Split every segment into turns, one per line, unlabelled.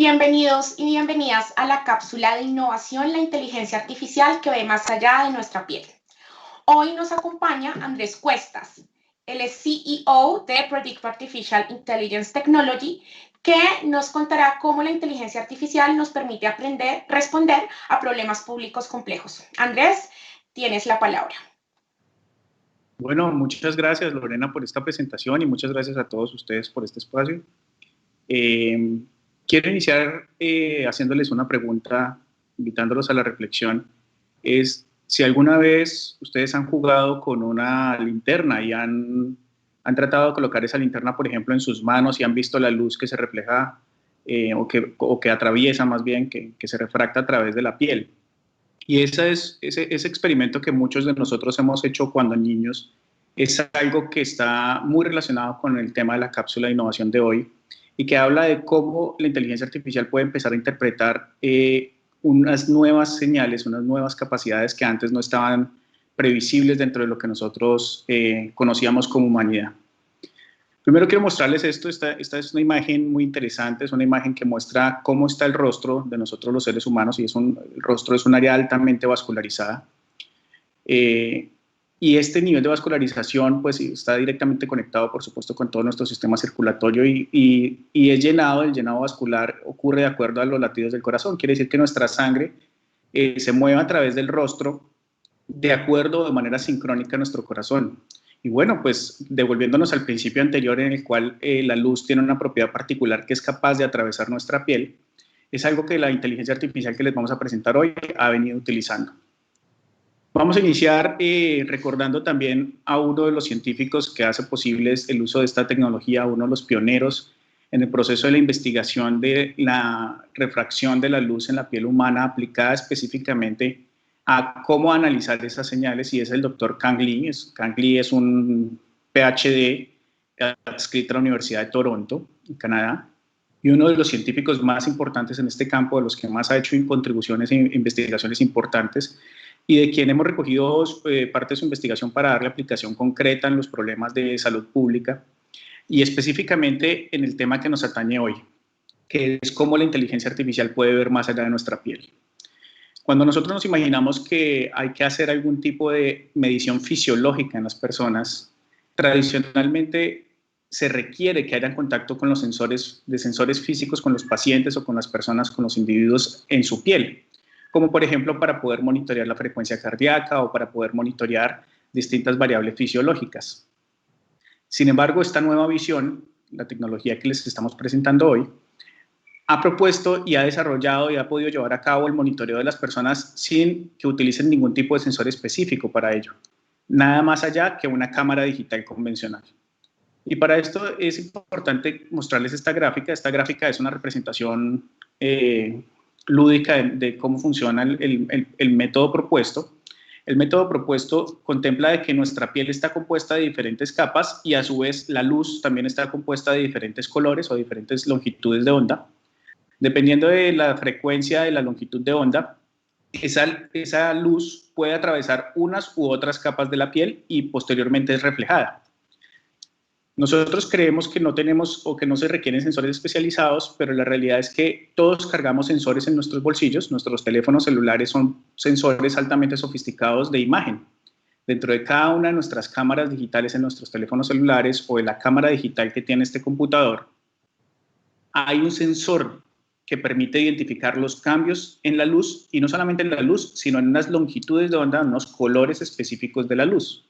Bienvenidos y bienvenidas a la cápsula de innovación, la inteligencia artificial que ve más allá de nuestra piel. Hoy nos acompaña Andrés Cuestas. Él es CEO de Predictive Artificial Intelligence Technology, que nos contará cómo la inteligencia artificial nos permite responder a problemas públicos complejos. Andrés, tienes la palabra.
Bueno, muchas gracias Lorena por esta presentación y muchas gracias a todos ustedes por este espacio. Quiero iniciar haciéndoles una pregunta, invitándolos a la reflexión. Es si alguna vez ustedes han jugado con una linterna y han tratado de colocar esa linterna, por ejemplo, en sus manos y han visto la luz que se refleja o que atraviesa más bien, que se refracta a través de la piel. Y ese experimento que muchos de nosotros hemos hecho cuando niños es algo que está muy relacionado con el tema de la cápsula de innovación de hoy y que habla de cómo la inteligencia artificial puede empezar a interpretar unas nuevas señales, unas nuevas capacidades que antes no estaban previsibles dentro de lo que nosotros conocíamos como humanidad. Primero quiero mostrarles esto. Esta es una imagen muy interesante, es una imagen que muestra cómo está el rostro de nosotros los seres humanos y el rostro es un área altamente vascularizada. Y este nivel de vascularización pues está directamente conectado, por supuesto, con todo nuestro sistema circulatorio y el llenado vascular ocurre de acuerdo a los latidos del corazón. Quiere decir que nuestra sangre se mueve a través del rostro de acuerdo de manera sincrónica a nuestro corazón. Y bueno, pues devolviéndonos al principio anterior en el cual la luz tiene una propiedad particular que es capaz de atravesar nuestra piel, es algo que la inteligencia artificial que les vamos a presentar hoy ha venido utilizando. Vamos a iniciar recordando también a uno de los científicos que hace posible el uso de esta tecnología, uno de los pioneros en el proceso de la investigación de la refracción de la luz en la piel humana aplicada específicamente a cómo analizar esas señales, y es el doctor Kang Lee. Kang Lee es un PhD adscrito a la Universidad de Toronto, en Canadá, y uno de los científicos más importantes en este campo, de los que más ha hecho contribuciones e investigaciones importantes, y de quien hemos recogido parte de su investigación para darle aplicación concreta en los problemas de salud pública, y específicamente en el tema que nos atañe hoy, que es cómo la inteligencia artificial puede ver más allá de nuestra piel. Cuando nosotros nos imaginamos que hay que hacer algún tipo de medición fisiológica en las personas, tradicionalmente se requiere que haya contacto con los sensores físicos con los pacientes o con las personas, con los individuos en su piel, como por ejemplo para poder monitorear la frecuencia cardíaca o para poder monitorear distintas variables fisiológicas. Sin embargo, esta nueva visión, la tecnología que les estamos presentando hoy, ha propuesto y ha desarrollado y ha podido llevar a cabo el monitoreo de las personas sin que utilicen ningún tipo de sensor específico para ello, nada más allá que una cámara digital convencional. Y para esto es importante mostrarles esta gráfica. Esta gráfica es una representación lúdica de cómo funciona el método propuesto. El método propuesto contempla de que nuestra piel está compuesta de diferentes capas y a su vez la luz también está compuesta de diferentes colores o diferentes longitudes de onda. Dependiendo de la frecuencia de la longitud de onda, esa luz puede atravesar unas u otras capas de la piel y posteriormente es reflejada. Nosotros creemos que no tenemos o que no se requieren sensores especializados, pero la realidad es que todos cargamos sensores en nuestros bolsillos. Nuestros teléfonos celulares son sensores altamente sofisticados de imagen. Dentro de cada una de nuestras cámaras digitales en nuestros teléfonos celulares o de la cámara digital que tiene este computador, hay un sensor que permite identificar los cambios en la luz, y no solamente en la luz, sino en unas longitudes de onda, unos colores específicos de la luz.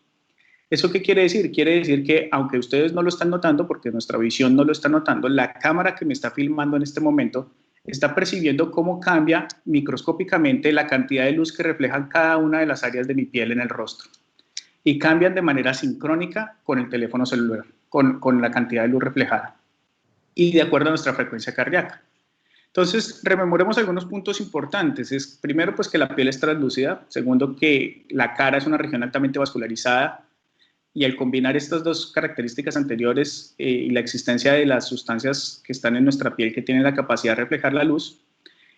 ¿Eso qué quiere decir? Quiere decir que, aunque ustedes no lo están notando, porque nuestra visión no lo está notando, la cámara que me está filmando en este momento está percibiendo cómo cambia microscópicamente la cantidad de luz que reflejan cada una de las áreas de mi piel en el rostro. Y cambian de manera sincrónica con el teléfono celular, con la cantidad de luz reflejada. Y de acuerdo a nuestra frecuencia cardíaca. Entonces, rememoremos algunos puntos importantes. Primero, pues que la piel es translúcida. Segundo, que la cara es una región altamente vascularizada. Y al combinar estas dos características anteriores y la existencia de las sustancias que están en nuestra piel que tienen la capacidad de reflejar la luz,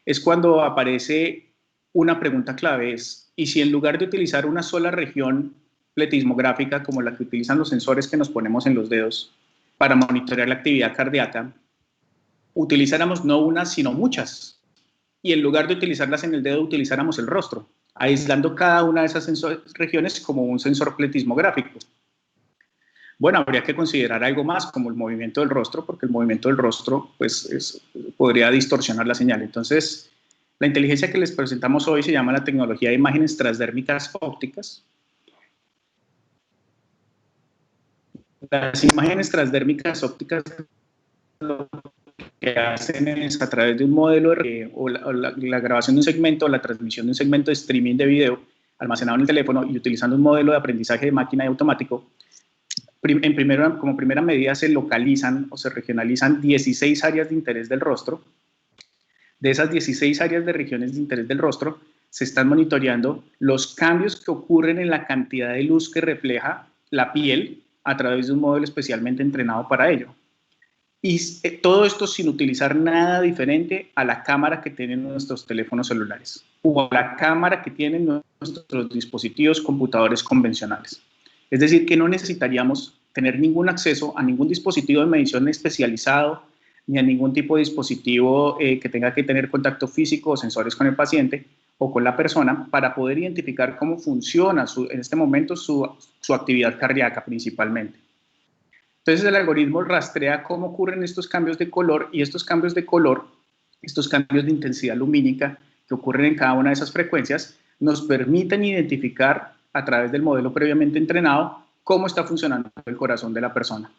es cuando aparece una pregunta clave. ¿Y si en lugar de utilizar una sola región pletismográfica como la que utilizan los sensores que nos ponemos en los dedos para monitorear la actividad cardíaca, utilizáramos no una, sino muchas. Y en lugar de utilizarlas en el dedo, utilizáramos el rostro, aislando cada una de esas regiones como un sensor pletismográfico. Bueno, habría que considerar algo más como el movimiento del rostro, porque el movimiento del rostro pues, podría distorsionar la señal. Entonces, la inteligencia que les presentamos hoy se llama la tecnología de imágenes transdérmicas ópticas. Las imágenes transdérmicas ópticas lo que hacen es a través de un modelo o la grabación de un segmento o la transmisión de un segmento de streaming de video almacenado en el teléfono y utilizando un modelo de aprendizaje de máquina y automático, como primera medida se localizan o se regionalizan 16 áreas de interés del rostro. De esas 16 áreas de regiones de interés del rostro, se están monitoreando los cambios que ocurren en la cantidad de luz que refleja la piel a través de un modelo especialmente entrenado para ello. Y todo esto sin utilizar nada diferente a la cámara que tienen nuestros teléfonos celulares o a la cámara que tienen nuestros dispositivos computadores convencionales. Es decir, que no necesitaríamos tener ningún acceso a ningún dispositivo de medición especializado ni a ningún tipo de dispositivo que tenga que tener contacto físico o sensores con el paciente o con la persona para poder identificar cómo funciona en este momento su actividad cardíaca principalmente. Entonces el algoritmo rastrea cómo ocurren estos cambios de color y estos cambios de color, estos cambios de intensidad lumínica que ocurren en cada una de esas frecuencias, nos permiten identificar a través del modelo previamente entrenado cómo está funcionando el corazón de la persona.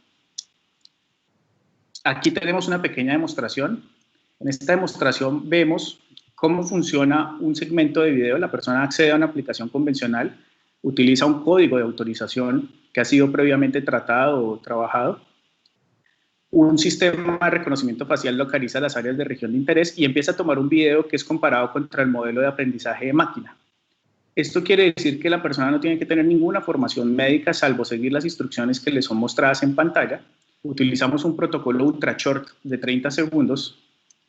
Aquí tenemos una pequeña demostración. En esta demostración vemos cómo funciona un segmento de video. La persona accede a una aplicación convencional, utiliza un código de autorización que ha sido previamente tratado o trabajado. Un sistema de reconocimiento facial localiza las áreas de región de interés y empieza a tomar un video que es comparado contra el modelo de aprendizaje de máquina. Esto quiere decir que la persona no tiene que tener ninguna formación médica salvo seguir las instrucciones que le son mostradas en pantalla. Utilizamos un protocolo ultra short de 30 segundos.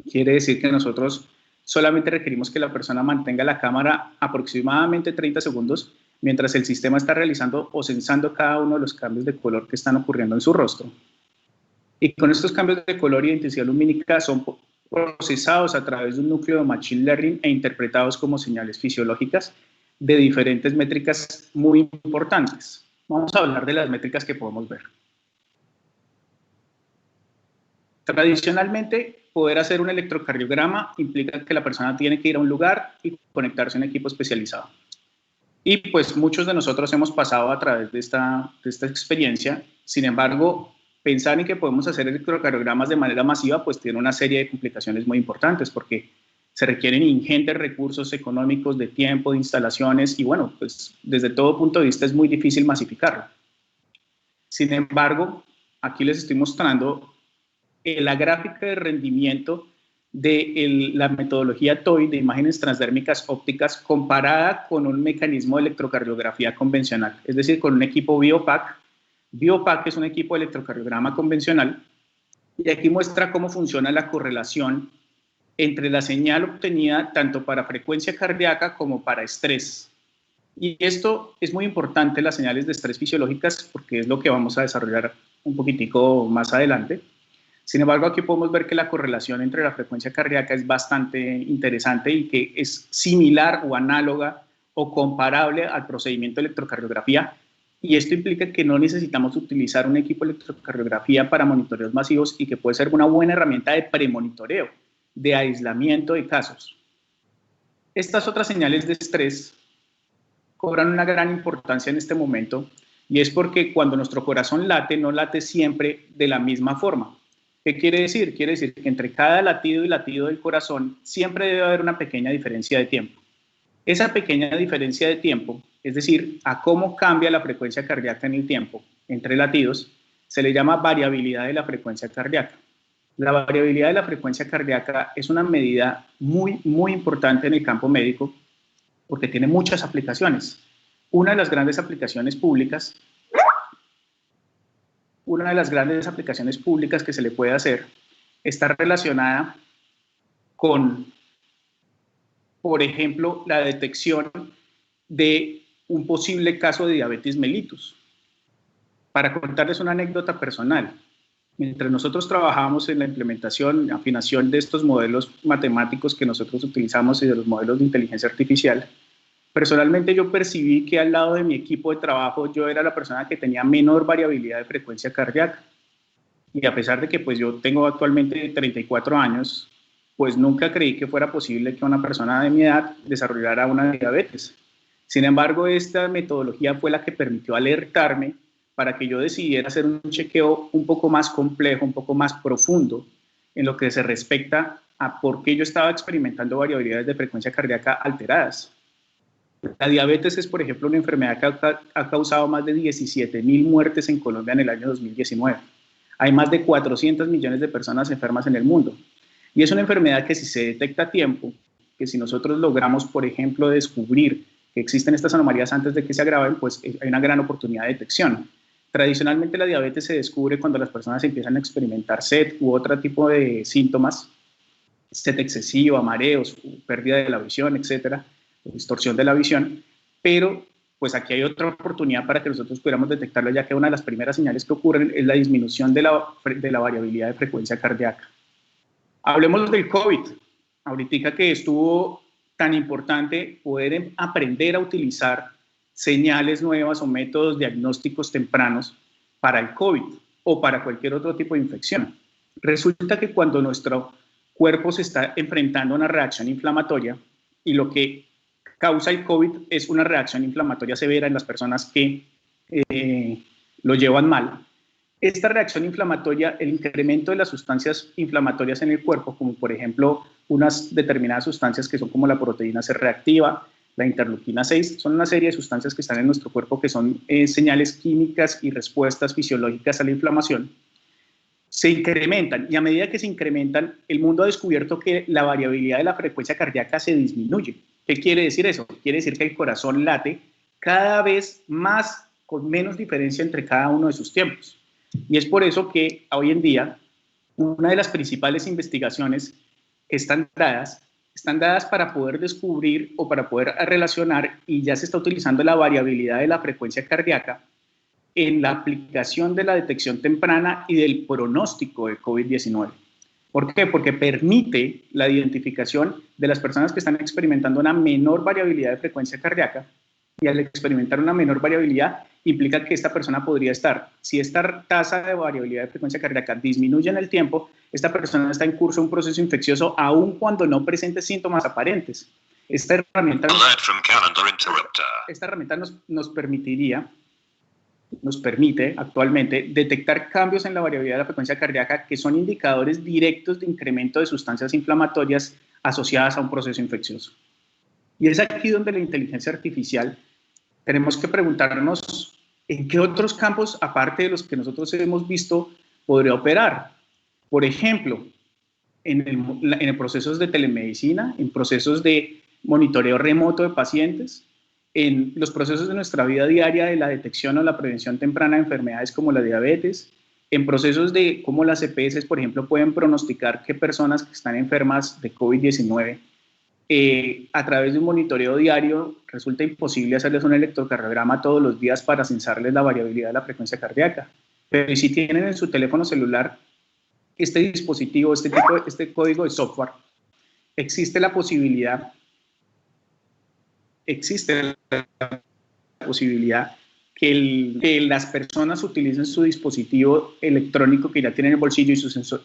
Quiere decir que nosotros solamente requerimos que la persona mantenga la cámara aproximadamente 30 segundos mientras el sistema está realizando o sensando cada uno de los cambios de color que están ocurriendo en su rostro. Y con estos cambios de color y de intensidad lumínica son procesados a través de un núcleo de Machine Learning e interpretados como señales fisiológicas de diferentes métricas muy importantes. Vamos a hablar de las métricas que podemos ver. Tradicionalmente, poder hacer un electrocardiograma implica que la persona tiene que ir a un lugar y conectarse a un equipo especializado. Y pues muchos de nosotros hemos pasado a través de esta experiencia. Sin embargo, pensar en que podemos hacer electrocardiogramas de manera masiva pues tiene una serie de complicaciones muy importantes porque se requieren ingentes recursos económicos, de tiempo, de instalaciones y bueno, pues desde todo punto de vista es muy difícil masificarlo. Sin embargo, aquí les estoy mostrando la gráfica de rendimiento de la metodología TOI de imágenes transdérmicas ópticas comparada con un mecanismo de electrocardiografía convencional, es decir, con un equipo BioPAC. BioPAC es un equipo de electrocardiograma convencional y aquí muestra cómo funciona la correlación entre la señal obtenida tanto para frecuencia cardíaca como para estrés. Y esto es muy importante, las señales de estrés fisiológicas, porque es lo que vamos a desarrollar un poquitico más adelante. Sin embargo, aquí podemos ver que la correlación entre la frecuencia cardíaca es bastante interesante y que es similar o análoga o comparable al procedimiento de electrocardiografía. Y esto implica que no necesitamos utilizar un equipo de electrocardiografía para monitoreos masivos y que puede ser una buena herramienta de premonitoreo, de aislamiento de casos. Estas otras señales de estrés cobran una gran importancia en este momento y es porque cuando nuestro corazón late, no late siempre de la misma forma. ¿Qué quiere decir? Quiere decir que entre cada latido y latido del corazón siempre debe haber una pequeña diferencia de tiempo. Esa pequeña diferencia de tiempo, es decir, a cómo cambia la frecuencia cardíaca en el tiempo entre latidos, se le llama variabilidad de la frecuencia cardíaca. La variabilidad de la frecuencia cardíaca es una medida muy importante en el campo médico porque tiene muchas aplicaciones. Una de las grandes aplicaciones públicas que se le puede hacer está relacionada con, por ejemplo, la detección de un posible caso de diabetes mellitus. Para contarles una anécdota personal, Mientras nosotros trabajamos en la implementación, afinación de estos modelos matemáticos que nosotros utilizamos y de los modelos de inteligencia artificial, personalmente yo percibí que al lado de mi equipo de trabajo yo era la persona que tenía menor variabilidad de frecuencia cardíaca. Y a pesar de que pues yo tengo actualmente 34 años, pues nunca creí que fuera posible que una persona de mi edad desarrollara una diabetes. Sin embargo, esta metodología fue la que permitió alertarme para que yo decidiera hacer un chequeo un poco más complejo, un poco más profundo en lo que se respecta a por qué yo estaba experimentando variabilidades de frecuencia cardíaca alteradas. La diabetes es, por ejemplo, una enfermedad que ha causado más de 17.000 muertes en Colombia en el año 2019. Hay más de 400 millones de personas enfermas en el mundo. Y es una enfermedad que si se detecta a tiempo, que si nosotros logramos, por ejemplo, descubrir que existen estas anomalías antes de que se agraven, pues hay una gran oportunidad de detección. Tradicionalmente la diabetes se descubre cuando las personas empiezan a experimentar sed u otro tipo de síntomas, sed excesiva, mareos, pérdida de la visión, etcétera, distorsión de la visión, pero pues aquí hay otra oportunidad para que nosotros pudiéramos detectarlo, ya que una de las primeras señales que ocurren es la disminución de la variabilidad de frecuencia cardíaca. Hablemos del COVID. Ahorita que estuvo tan importante poder aprender a utilizar señales nuevas o métodos diagnósticos tempranos para el COVID o para cualquier otro tipo de infección. Resulta que cuando nuestro cuerpo se está enfrentando a una reacción inflamatoria y lo que causa el COVID es una reacción inflamatoria severa en las personas que lo llevan mal. Esta reacción inflamatoria, el incremento de las sustancias inflamatorias en el cuerpo, como por ejemplo unas determinadas sustancias que son como la proteína C reactiva, la interleuquina 6, son una serie de sustancias que están en nuestro cuerpo que son señales químicas y respuestas fisiológicas a la inflamación, se incrementan, y a medida que se incrementan, el mundo ha descubierto que la variabilidad de la frecuencia cardíaca se disminuye. ¿Qué quiere decir eso? Quiere decir que el corazón late cada vez más, con menos diferencia entre cada uno de sus tiempos. Y es por eso que hoy en día una de las principales investigaciones que están dadas para poder descubrir o para poder relacionar, y ya se está utilizando la variabilidad de la frecuencia cardíaca en la aplicación de la detección temprana y del pronóstico de COVID-19. ¿Por qué? Porque permite la identificación de las personas que están experimentando una menor variabilidad de frecuencia cardíaca, y al experimentar una menor variabilidad implica que esta persona podría estar, si esta tasa de variabilidad de frecuencia cardíaca disminuye en el tiempo, esta persona está en curso de un proceso infeccioso aun cuando no presente síntomas aparentes. Esta herramienta nos permite actualmente detectar cambios en la variabilidad de la frecuencia cardíaca que son indicadores directos de incremento de sustancias inflamatorias asociadas a un proceso infeccioso. Y es aquí donde la inteligencia artificial tenemos que preguntarnos en qué otros campos, aparte de los que nosotros hemos visto, podría operar. Por ejemplo, en procesos de telemedicina, en procesos de monitoreo remoto de pacientes, en los procesos de nuestra vida diaria de la detección o la prevención temprana de enfermedades como la diabetes, en procesos de cómo las EPS, por ejemplo, pueden pronosticar qué personas que están enfermas de COVID-19 a través de un monitoreo diario resulta imposible hacerles un electrocardiograma todos los días para censarles la variabilidad de la frecuencia cardíaca. Pero si tienen en su teléfono celular este dispositivo, este código de software, existe la posibilidad que las personas utilicen su dispositivo electrónico que ya tienen en el bolsillo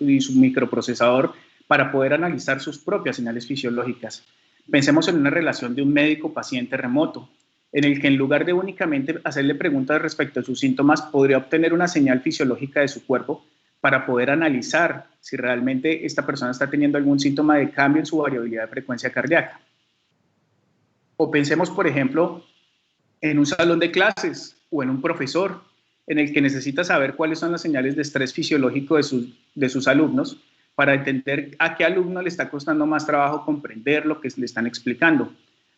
y su microprocesador para poder analizar sus propias señales fisiológicas. Pensemos en una relación de un médico-paciente remoto, en el que en lugar de únicamente hacerle preguntas respecto a sus síntomas, podría obtener una señal fisiológica de su cuerpo para poder analizar si realmente esta persona está teniendo algún síntoma de cambio en su variabilidad de frecuencia cardíaca. O pensemos, por ejemplo, en un salón de clases o en un profesor en el que necesita saber cuáles son las señales de estrés fisiológico de sus alumnos para entender a qué alumno le está costando más trabajo comprender lo que le están explicando.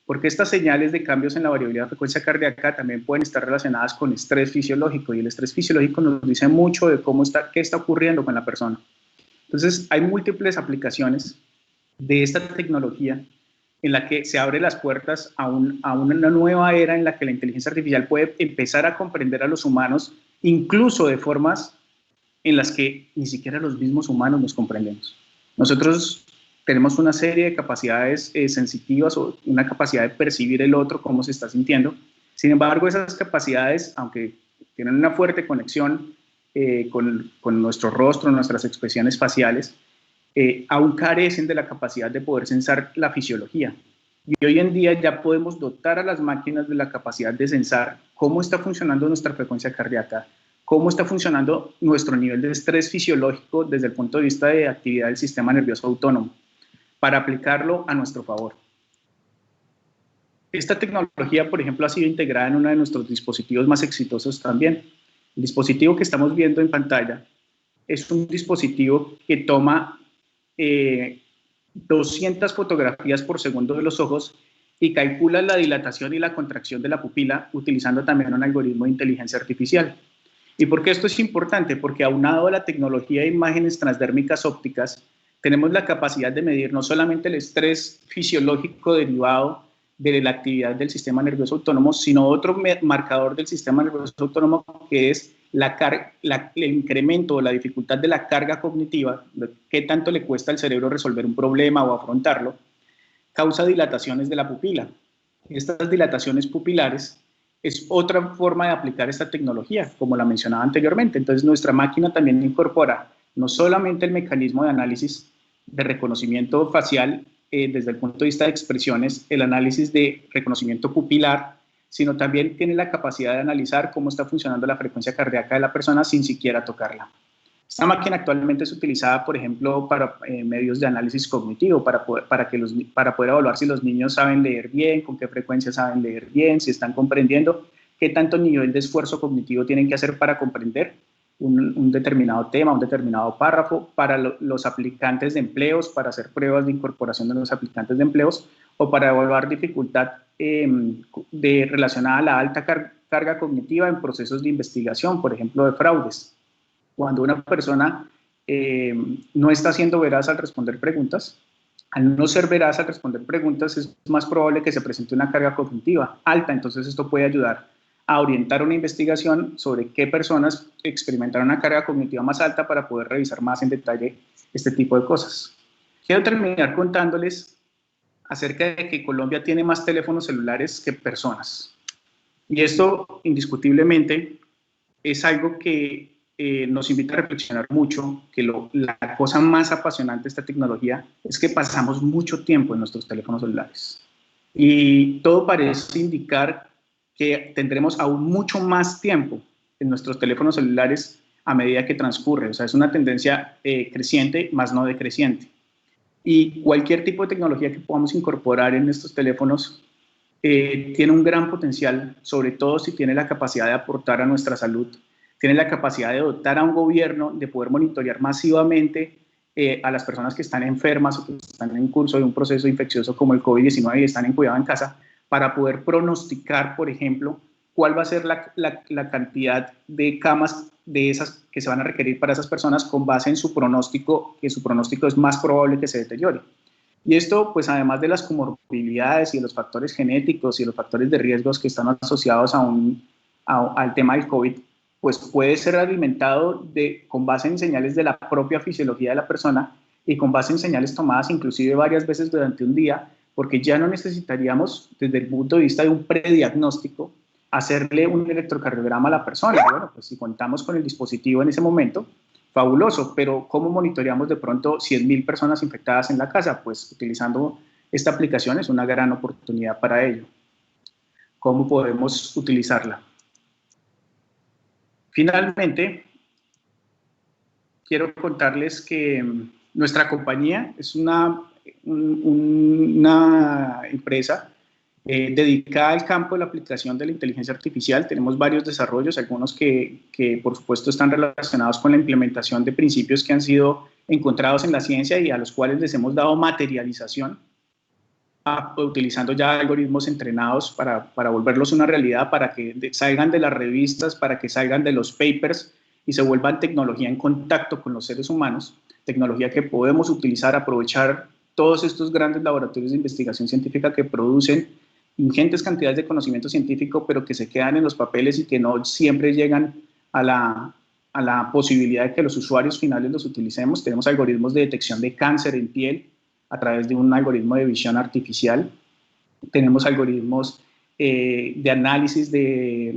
Porque estas señales de cambios en la variabilidad de frecuencia cardíaca también pueden estar relacionadas con estrés fisiológico, y el estrés fisiológico nos dice mucho de qué está ocurriendo con la persona. Entonces, hay múltiples aplicaciones de esta tecnología en la que se abren las puertas a una nueva era en la que la inteligencia artificial puede empezar a comprender a los humanos, incluso de formas en las que ni siquiera los mismos humanos nos comprendemos. Nosotros tenemos una serie de capacidades sensitivas o una capacidad de percibir el otro, cómo se está sintiendo. Sin embargo, esas capacidades, aunque tienen una fuerte conexión con nuestro rostro, nuestras expresiones faciales, aún carecen de la capacidad de poder sensar la fisiología. Y hoy en día ya podemos dotar a las máquinas de la capacidad de sensar cómo está funcionando nuestra frecuencia cardíaca, cómo está funcionando nuestro nivel de estrés fisiológico desde el punto de vista de actividad del sistema nervioso autónomo, para aplicarlo a nuestro favor. Esta tecnología, por ejemplo, ha sido integrada en uno de nuestros dispositivos más exitosos también. El dispositivo que estamos viendo en pantalla es un dispositivo que toma 200 fotografías por segundo de los ojos y calcula la dilatación y la contracción de la pupila utilizando también un algoritmo de inteligencia artificial. ¿Y por qué esto es importante? Porque aunado a la tecnología de imágenes transdérmicas ópticas, tenemos la capacidad de medir no solamente el estrés fisiológico derivado de la actividad del sistema nervioso autónomo, sino otro marcador del sistema nervioso autónomo que es el incremento o la dificultad de la carga cognitiva, qué tanto le cuesta al cerebro resolver un problema o afrontarlo, causa dilataciones de la pupila. Estas dilataciones pupilares es otra forma de aplicar esta tecnología, como la mencionaba anteriormente. Entonces, nuestra máquina también incorpora no solamente el mecanismo de análisis de reconocimiento facial desde el punto de vista de expresiones, el análisis de reconocimiento pupilar, sino también tiene la capacidad de analizar cómo está funcionando la frecuencia cardíaca de la persona sin siquiera tocarla. Esta máquina actualmente es utilizada, por ejemplo, para medios de análisis cognitivo, para poder evaluar si los niños saben leer bien, con qué frecuencia saben leer bien, si están comprendiendo, qué tanto nivel de esfuerzo cognitivo tienen que hacer para comprender un determinado tema, un determinado párrafo, para los aplicantes de empleos, para hacer pruebas de incorporación de los aplicantes de empleos, o para evaluar dificultad relacionada a la alta carga cognitiva en procesos de investigación, por ejemplo, de fraudes. Cuando una persona no está siendo veraz al responder preguntas, al no ser veraz al responder preguntas, es más probable que se presente una carga cognitiva alta. Entonces, esto puede ayudar a orientar una investigación sobre qué personas experimentaron una carga cognitiva más alta para poder revisar más en detalle este tipo de cosas. Quiero terminar contándoles acerca de que Colombia tiene más teléfonos celulares que personas. Y esto, indiscutiblemente, es algo que nos invita a reflexionar mucho, que la cosa más apasionante de esta tecnología es que pasamos mucho tiempo en nuestros teléfonos celulares. Y todo parece indicar que tendremos aún mucho más tiempo en nuestros teléfonos celulares a medida que transcurre. O sea, es una tendencia creciente, más no decreciente. Y cualquier tipo de tecnología que podamos incorporar en estos teléfonos tiene un gran potencial, sobre todo si tiene la capacidad de aportar a nuestra salud, tiene la capacidad de dotar a un gobierno de poder monitorear masivamente a las personas que están enfermas o que están en curso de un proceso infeccioso como el COVID-19 y están en cuidado en casa, para poder pronosticar, por ejemplo, cuál va a ser la cantidad de camas de esas que se van a requerir para esas personas con base en su pronóstico, que su pronóstico es más probable que se deteriore. Y esto, pues además de las comorbilidades y de los factores genéticos y los factores de riesgos que están asociados al tema del COVID, pues puede ser alimentado con base en señales de la propia fisiología de la persona y con base en señales tomadas inclusive varias veces durante un día, porque ya no necesitaríamos, desde el punto de vista de un prediagnóstico, hacerle un electrocardiograma a la persona. Bueno, pues si contamos con el dispositivo en ese momento, fabuloso, pero ¿cómo monitoreamos de pronto 100.000 personas infectadas en la casa? Pues utilizando esta aplicación es una gran oportunidad para ello. ¿Cómo podemos utilizarla? Finalmente, quiero contarles que nuestra compañía es una empresa dedicada al campo de la aplicación de la inteligencia artificial. Tenemos varios desarrollos, algunos que por supuesto están relacionados con la implementación de principios que han sido encontrados en la ciencia y a los cuales les hemos dado materialización, utilizando ya algoritmos entrenados para volverlos una realidad, para que salgan de las revistas, para que salgan de los papers y se vuelvan tecnología en contacto con los seres humanos, tecnología que podemos utilizar, aprovechar todos estos grandes laboratorios de investigación científica que producen ingentes cantidades de conocimiento científico, pero que se quedan en los papeles y que no siempre llegan a a la posibilidad de que los usuarios finales los utilicemos. Tenemos algoritmos de detección de cáncer en piel a través de un algoritmo de visión artificial. Tenemos algoritmos de análisis de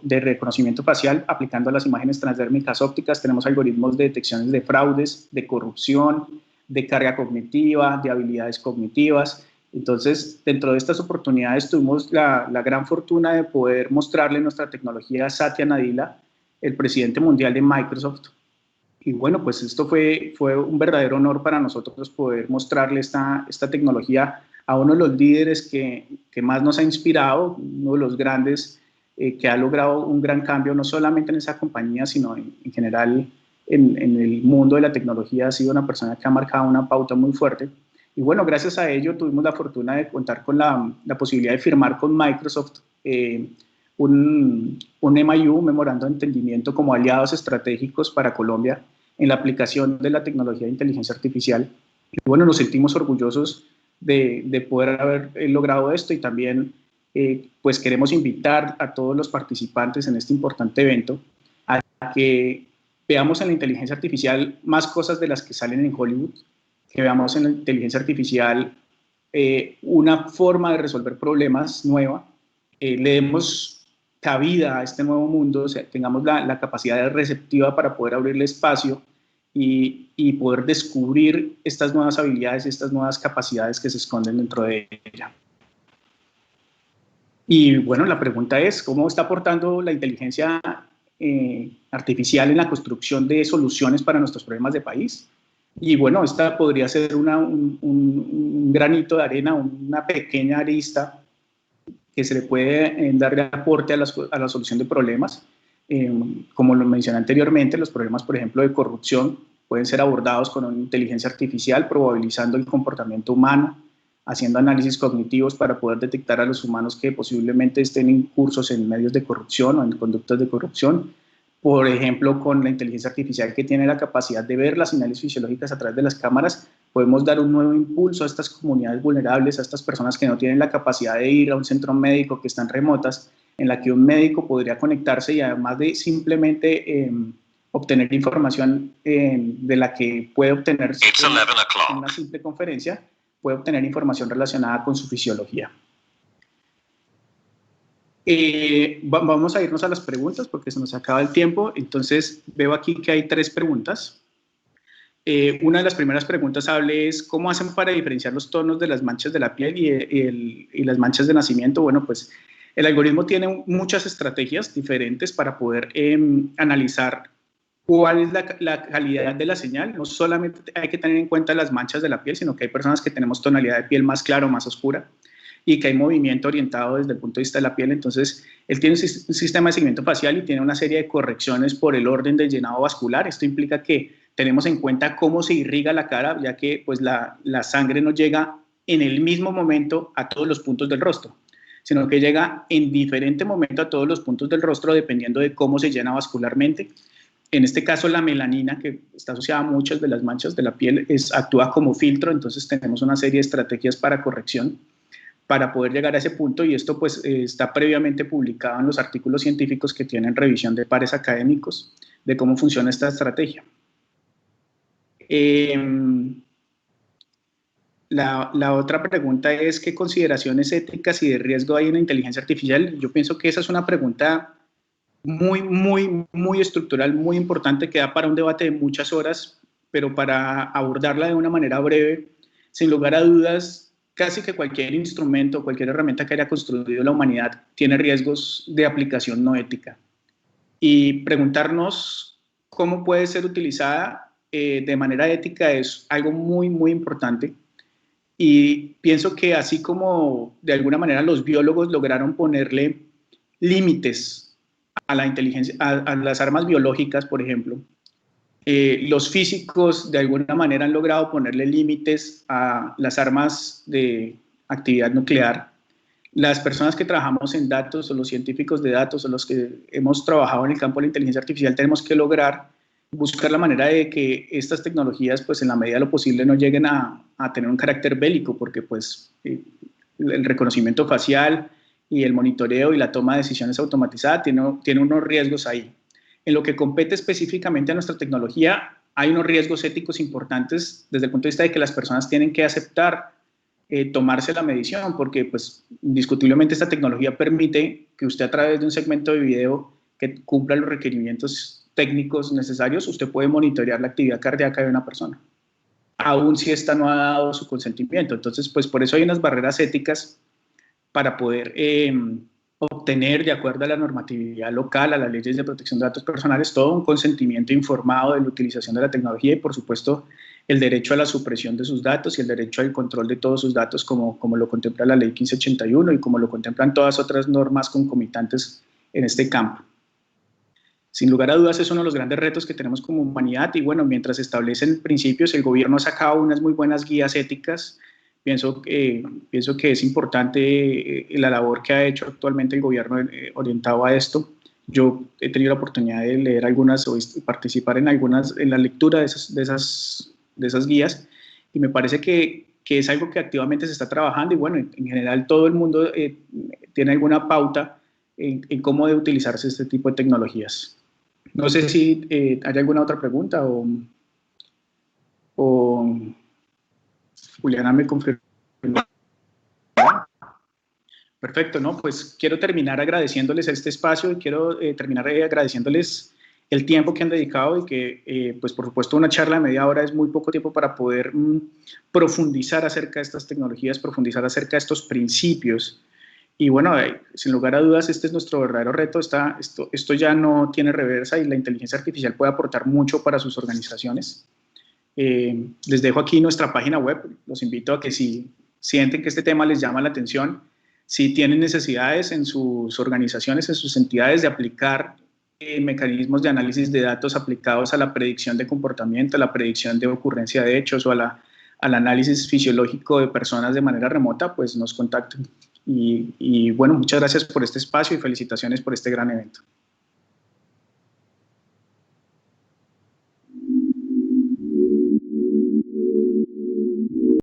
reconocimiento facial aplicando a las imágenes transdérmicas ópticas. Tenemos algoritmos de detecciones de fraudes, de corrupción, de carga cognitiva, de habilidades cognitivas. Entonces, dentro de estas oportunidades tuvimos la gran fortuna de poder mostrarle nuestra tecnología a Satya Nadella, el presidente mundial de Microsoft. Y bueno, pues esto fue un verdadero honor para nosotros poder mostrarle esta tecnología a uno de los líderes que más nos ha inspirado, uno de los grandes que ha logrado un gran cambio, no solamente en esa compañía, sino en general en el mundo de la tecnología. Ha sido una persona que ha marcado una pauta muy fuerte. Y bueno, gracias a ello tuvimos la fortuna de contar con la posibilidad de firmar con Microsoft un MIU, Memorando de Entendimiento, como aliados estratégicos para Colombia en la aplicación de la tecnología de inteligencia artificial. Y bueno, nos sentimos orgullosos de poder haber logrado esto, y también pues queremos invitar a todos los participantes en este importante evento a que veamos en la inteligencia artificial más cosas de las que salen en Hollywood, que veamos en la inteligencia artificial una forma de resolver problemas nueva, le demos cabida a este nuevo mundo, o sea, tengamos la capacidad receptiva para poder abrirle espacio y poder descubrir estas nuevas habilidades y estas nuevas capacidades que se esconden dentro de ella. Y bueno, la pregunta es, ¿cómo está aportando la inteligencia artificial en la construcción de soluciones para nuestros problemas de país? Y bueno, esta podría ser un granito de arena, una pequeña arista que se le puede dar de aporte a la solución de problemas. Como lo mencioné anteriormente, los problemas, por ejemplo, de corrupción pueden ser abordados con una inteligencia artificial, probabilizando el comportamiento humano, haciendo análisis cognitivos para poder detectar a los humanos que posiblemente estén incursos en medios de corrupción o en conductas de corrupción. Por ejemplo, con la inteligencia artificial que tiene la capacidad de ver las señales fisiológicas a través de las cámaras, podemos dar un nuevo impulso a estas comunidades vulnerables, a estas personas que no tienen la capacidad de ir a un centro médico, que están remotas, en la que un médico podría conectarse y además de simplemente obtener información de la que puede obtener en una simple conferencia, puede obtener información relacionada con su fisiología. Vamos a irnos a las preguntas porque se nos acaba el tiempo. Entonces veo aquí que hay 3 preguntas. Una de las primeras preguntas es ¿cómo hacen para diferenciar los tonos de las manchas de la piel y las manchas de nacimiento? Bueno, pues el algoritmo tiene muchas estrategias diferentes para poder analizar cuál es la calidad de la señal. No solamente hay que tener en cuenta las manchas de la piel, sino que hay personas que tenemos tonalidad de piel más clara o más oscura, y que hay movimiento orientado desde el punto de vista de la piel. Entonces, él tiene un sistema de seguimiento facial y tiene una serie de correcciones por el orden del llenado vascular. Esto implica que tenemos en cuenta cómo se irriga la cara, ya que pues, la sangre no llega en el mismo momento a todos los puntos del rostro, sino que llega en diferente momento a todos los puntos del rostro dependiendo de cómo se llena vascularmente. En este caso, la melanina, que está asociada a muchas de las manchas de la piel, actúa como filtro. Entonces tenemos una serie de estrategias para corrección para poder llegar a ese punto, y esto pues está previamente publicado en los artículos científicos que tienen revisión de pares académicos de cómo funciona esta estrategia. La otra pregunta es ¿qué consideraciones éticas y de riesgo hay en la inteligencia artificial? Yo pienso que esa es una pregunta muy estructural, muy importante, que da para un debate de muchas horas, pero para abordarla de una manera breve, sin lugar a dudas, casi que cualquier instrumento, cualquier herramienta que haya construido la humanidad tiene riesgos de aplicación no ética. Y preguntarnos cómo puede ser utilizada de manera ética es algo muy importante. Y pienso que así como de alguna manera los biólogos lograron ponerle límites a la inteligencia, a las armas biológicas, por ejemplo, los físicos de alguna manera han logrado ponerle límites a las armas de actividad nuclear. Las personas que trabajamos en datos, o los científicos de datos, o los que hemos trabajado en el campo de la inteligencia artificial, tenemos que lograr buscar la manera de que estas tecnologías, pues en la medida de lo posible, no lleguen a tener un carácter bélico, porque pues el reconocimiento facial y el monitoreo y la toma de decisiones automatizada tiene unos riesgos ahí. En lo que compete específicamente a nuestra tecnología, hay unos riesgos éticos importantes desde el punto de vista de que las personas tienen que aceptar tomarse la medición, porque pues indiscutiblemente esta tecnología permite que usted a través de un segmento de video que cumpla los requerimientos técnicos necesarios, usted puede monitorear la actividad cardíaca de una persona, aun si ésta no ha dado su consentimiento. Entonces, pues por eso hay unas barreras éticas para poder obtener, de acuerdo a la normatividad local, a las leyes de protección de datos personales, todo un consentimiento informado de la utilización de la tecnología y, por supuesto, el derecho a la supresión de sus datos y el derecho al control de todos sus datos, como lo contempla la Ley 1581 y como lo contemplan todas otras normas concomitantes en este campo. Sin lugar a dudas, es uno de los grandes retos que tenemos como humanidad y, bueno, mientras se establecen principios, el gobierno ha sacado unas muy buenas guías éticas. Pienso que es importante la labor que ha hecho actualmente el gobierno orientado a esto. Yo he tenido la oportunidad de leer algunas o participar en la lectura de esas guías y me parece que es algo que activamente se está trabajando y bueno, en general todo el mundo tiene alguna pauta en cómo debe utilizarse este tipo de tecnologías. No sé si hay alguna otra pregunta o Juliana me confirmó. Perfecto, ¿no? Pues quiero terminar agradeciéndoles este espacio y quiero terminar agradeciéndoles el tiempo que han dedicado y que, pues por supuesto, una charla de media hora es muy poco tiempo para poder profundizar acerca de estas tecnologías, profundizar acerca de estos principios. Y bueno, sin lugar a dudas, este es nuestro verdadero reto. Esto ya no tiene reversa y la inteligencia artificial puede aportar mucho para sus organizaciones. Les dejo aquí nuestra página web. Los invito a que si sienten que este tema les llama la atención, si tienen necesidades en sus organizaciones, en sus entidades de aplicar mecanismos de análisis de datos aplicados a la predicción de comportamiento, a la predicción de ocurrencia de hechos o al análisis fisiológico de personas de manera remota, pues nos contacten. Y bueno, muchas gracias por este espacio y felicitaciones por este gran evento.